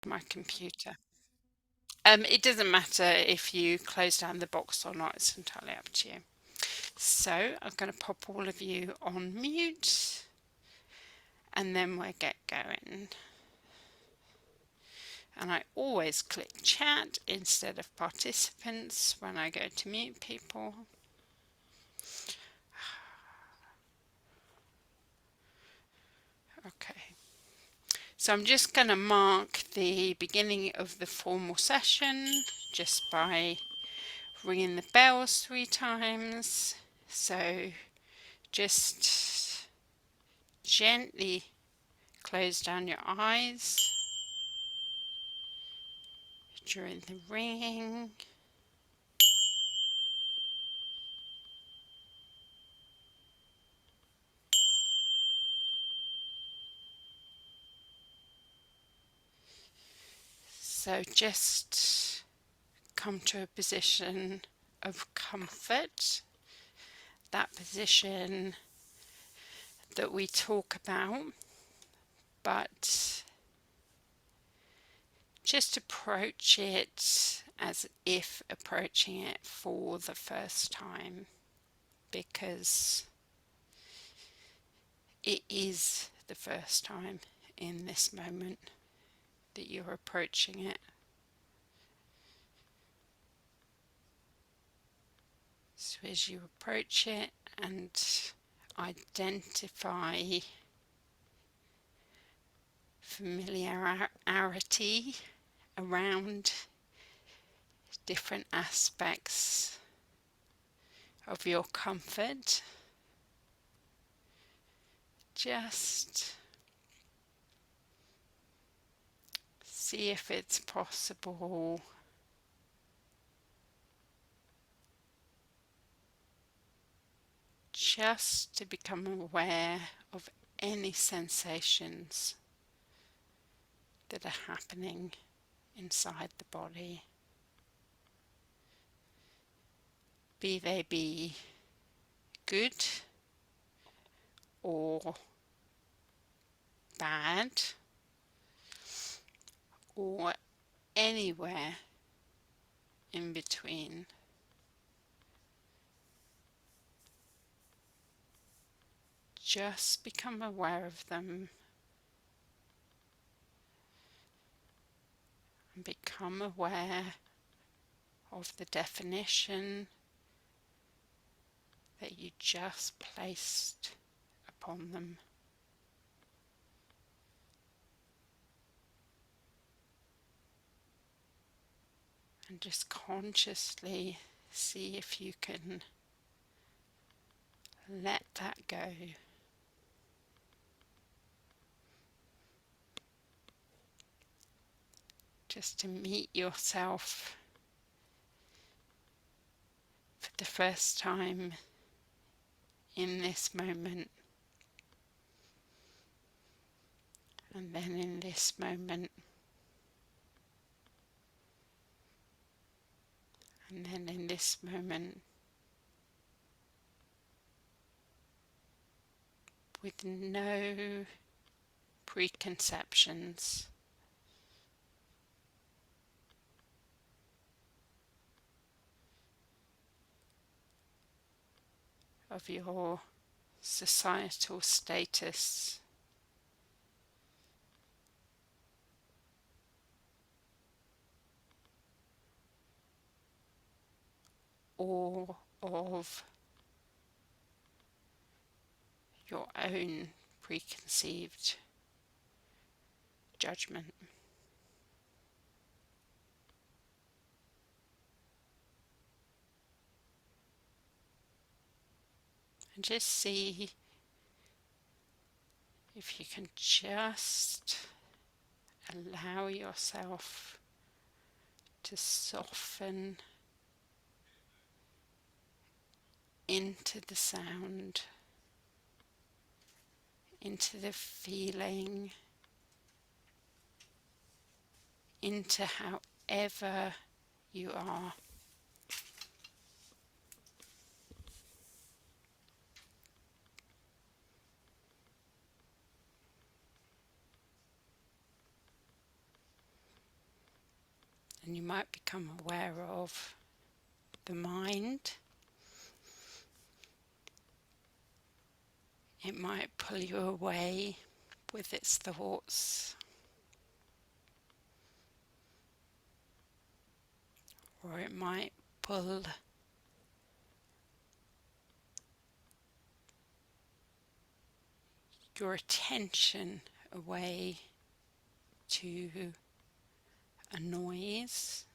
my computer. It doesn't matter if you close down the box or not, it's entirely up to you. So I'm going to pop all of you on mute and then we'll get going. And I always click chat instead of participants when I go to mute people. Okay. So I'm just going to mark the beginning of the formal session just by ringing the bells 3 times. So just gently close down your eyes during the ringing. So just come to a position of comfort, that position that we talk about, but just approach it as if approaching it for the first time, because it is the first time in this moment that you're approaching it. So as you approach it and identify familiarity around different aspects of your comfort, just see if it's possible just to become aware of any sensations that are happening inside the body, be they be good or bad or anywhere in between. Just become aware of them and become aware of the definition that you just placed upon them. And just consciously see if you can let that go. Just to meet yourself for the first time in this moment, and then in this moment, and then in this moment, with no preconceptions. Of your societal status, or of your own preconceived judgment. And just see if you can just allow yourself to soften into the sound, into the feeling, into however you are. and you might become aware of the mind. It might pull you away with its thoughts, or it might pull your attention away to a noise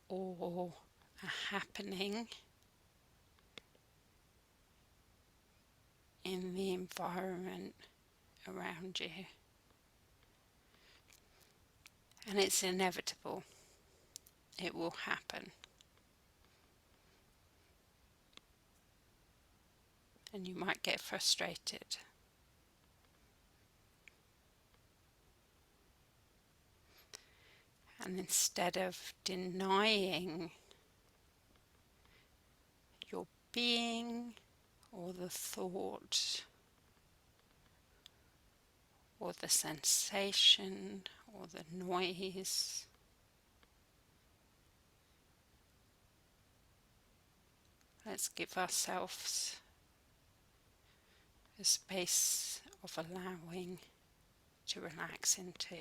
or a happening in the environment around you. And it's inevitable. It will happen. And you might get frustrated. And instead of denying your being or the thought or the sensation or the noise, let's give ourselves a space of allowing to relax into.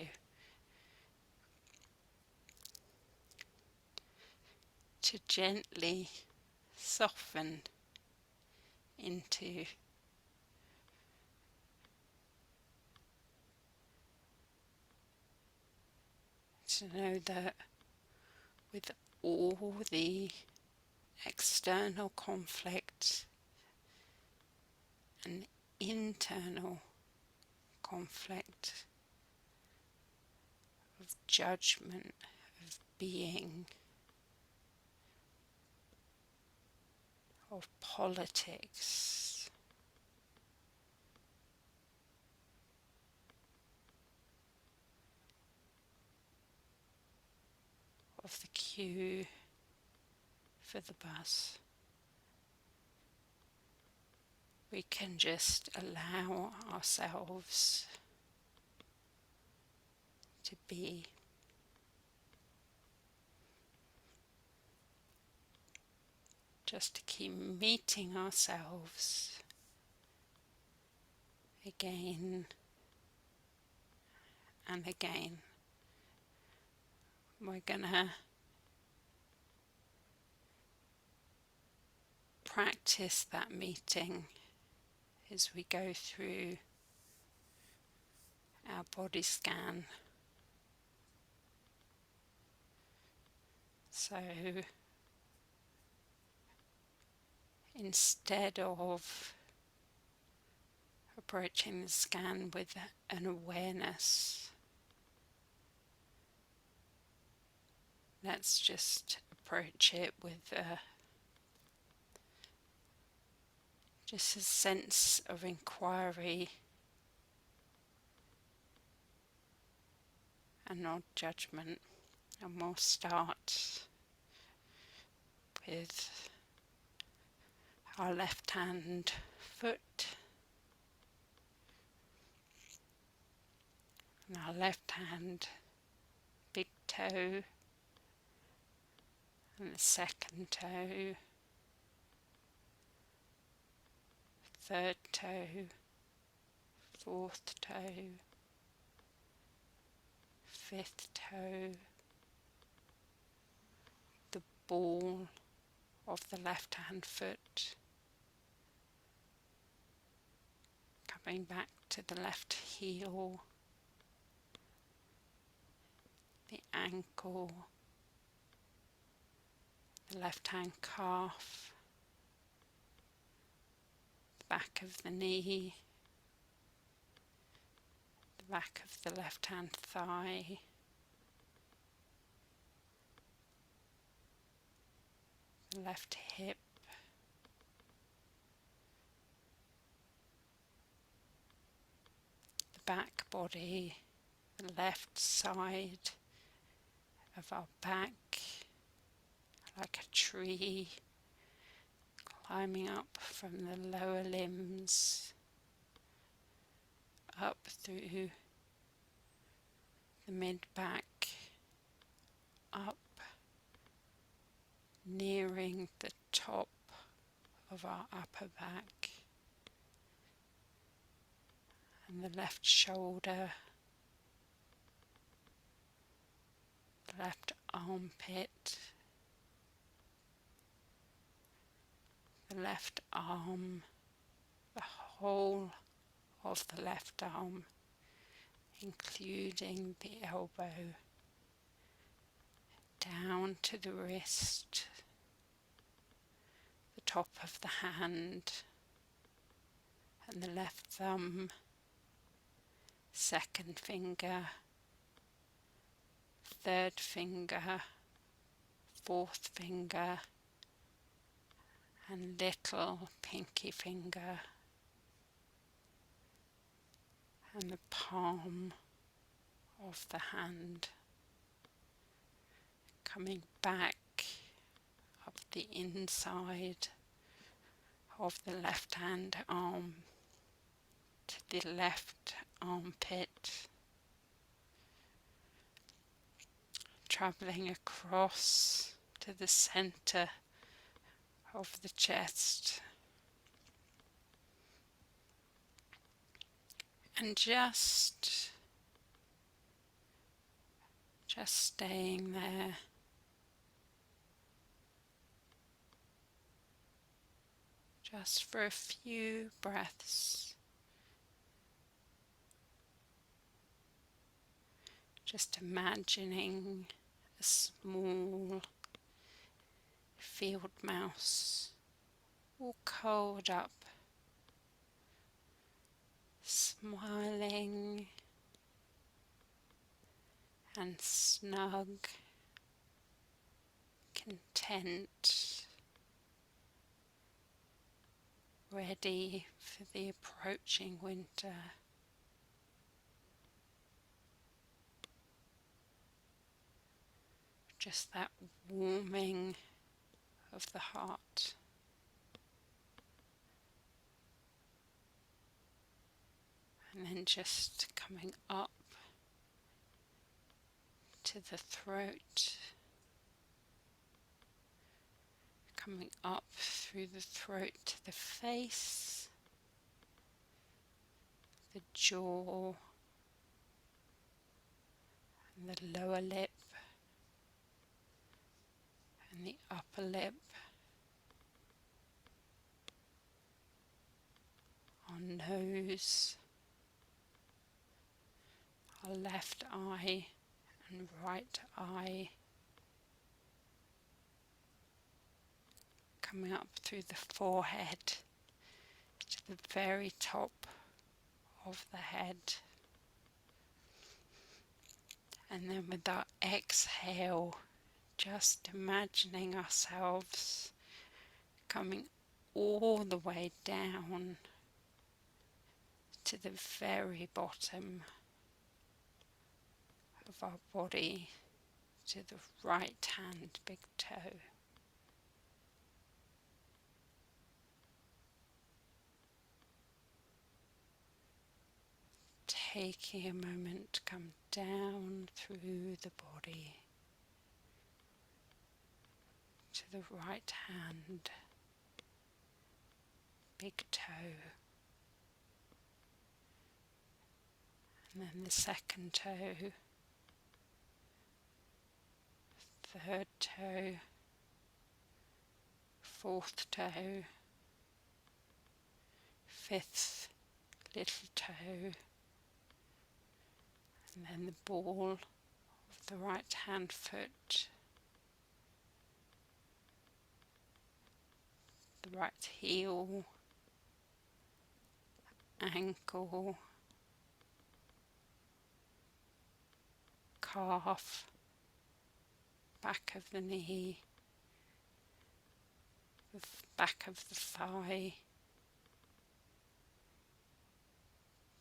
To gently soften into to know that with all the external conflict and internal conflict of judgment, of being, of politics, of the queue for the bus, we can just allow ourselves to be. Just to keep meeting ourselves again and again. We're gonna practice that meeting as we go through our body scan. So instead of approaching the scan with an awareness, let's just approach it with just a sense of inquiry and not judgment. And we'll start with our left hand foot and our left hand big toe and the second toe, third toe, fourth toe, fifth toe, the ball of the left hand foot, coming back to the left heel, the ankle, the left hand calf, the back of the knee, the back of the left hand thigh, the left hip, the back body, the left side of our back, like a tree, climbing up from the lower limbs, up through the mid-back up, nearing the top of our upper back, and the left shoulder, the left armpit, the left arm, the whole of the left arm, including the elbow, down to the wrist, the top of the hand, and the left thumb, second finger, third finger, fourth finger, and little pinky finger, and the palm of the hand, coming back up the inside of the left hand arm to the left armpit, travelling across to the centre of the chest, and just staying there, just for a few breaths, just imagining a small field mouse, all curled up, smiling and snug, content, ready for the approaching winter. Just that warming of the heart. And then just coming up to the throat, coming up through the throat to the face, the jaw, and the lower lip, and the upper lip, our nose, our left eye and right eye, coming up through the forehead to the very top of the head. And then with our exhale, just imagining ourselves coming all the way down to the very bottom of our body, to the right hand big toe. Taking a moment to come down through the body to the right hand big toe, and then the second toe, third toe, fourth toe, fifth little toe, and then the ball of the right hand foot, the right heel, ankle, calf, back of the knee, the back of the thigh,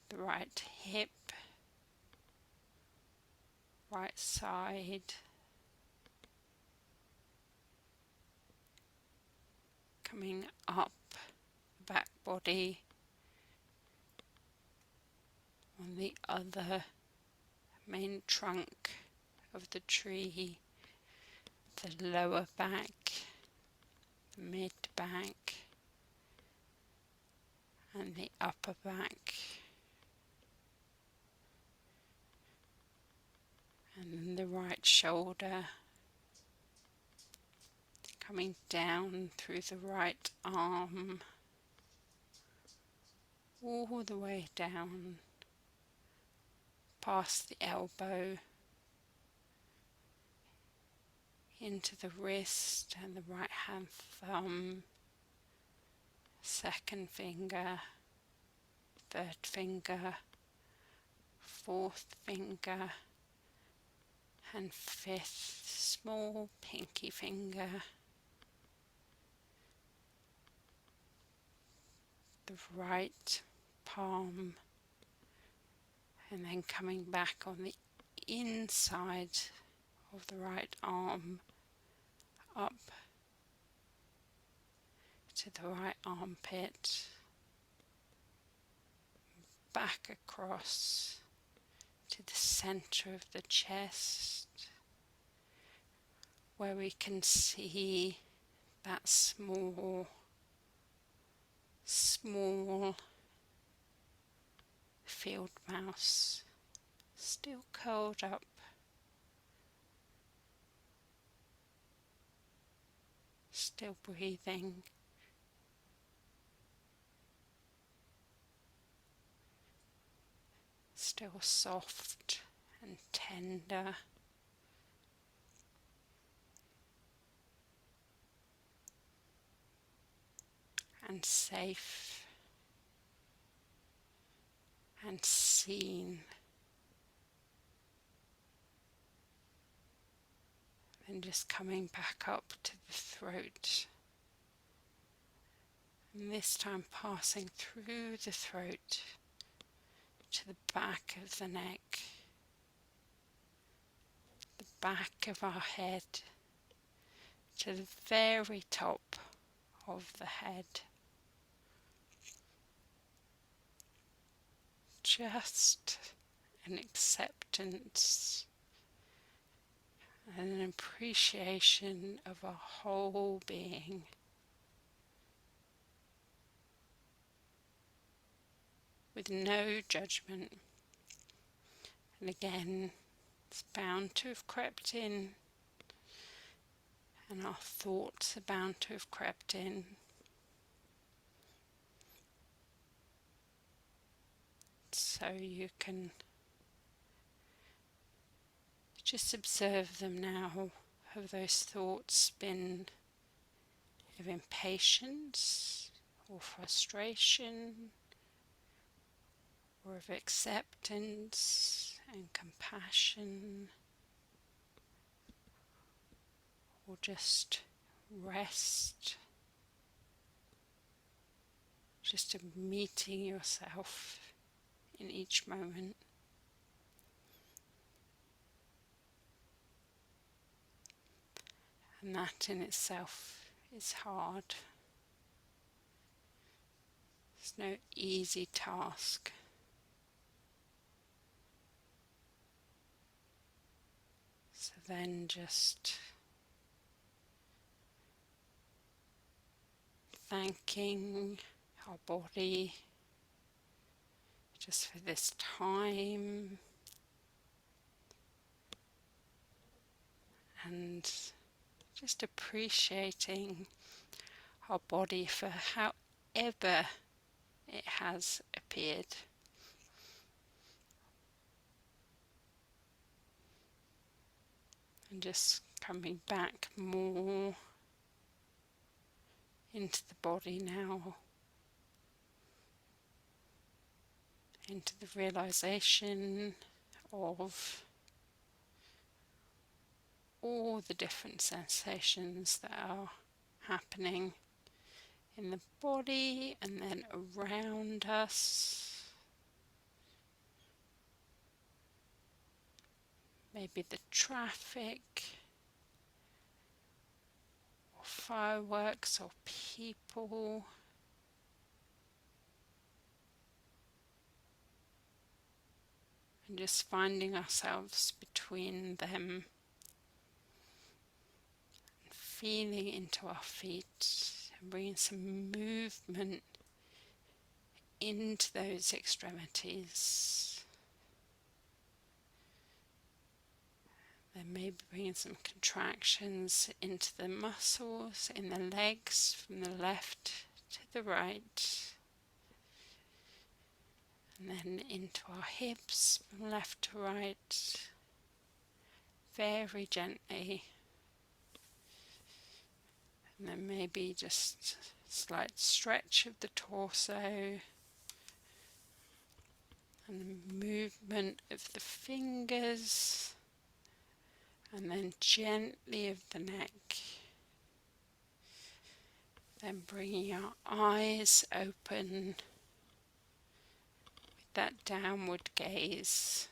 the right hip, right side, coming up the back body on the other main trunk of the tree, the lower back, the mid back, and the upper back, and then the right shoulder, coming down through the right arm, all the way down past the elbow, into the wrist and the right hand thumb, second finger, third finger, fourth finger, and fifth small pinky finger, the right palm, and then coming back on the inside of the right arm up to the right armpit, back across to the center of the chest, where we can see that small field mouse still curled up, still breathing, still soft and tender, and safe and seen. And just coming back up to the throat, and this time passing through the throat to the back of the neck, the back of our head, to the very top of the head. Just an acceptance and an appreciation of our whole being. With no judgment. And again, it's bound to have crept in, and our thoughts are bound to have crept in. So you can just observe them now. Have those thoughts been of impatience or frustration, or of acceptance and compassion, or just rest, just of meeting yourself in each moment. And that in itself is hard. It's no easy task. So then just thanking our body just for this time, and just appreciating our body for however it has appeared. And just coming back more into the body now, into the realization of all the different sensations that are happening in the body and then around us. Maybe the traffic, or fireworks, or people. and just finding ourselves between them, feeling into our feet and bringing some movement into those extremities. Then maybe bringing some contractions into the muscles in the legs from the left to the right, and then into our hips from left to right, very gently. And then maybe just a slight stretch of the torso and the movement of the fingers, and then gently of the neck. Then bringing our eyes open with that downward gaze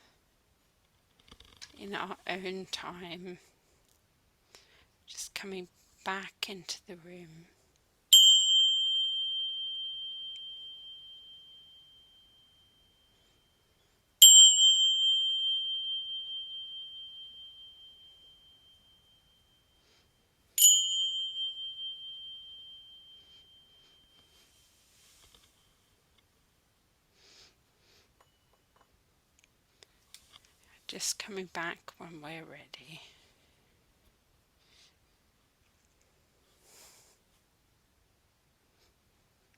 in our own time, just coming back into the room. Just coming back when we're ready.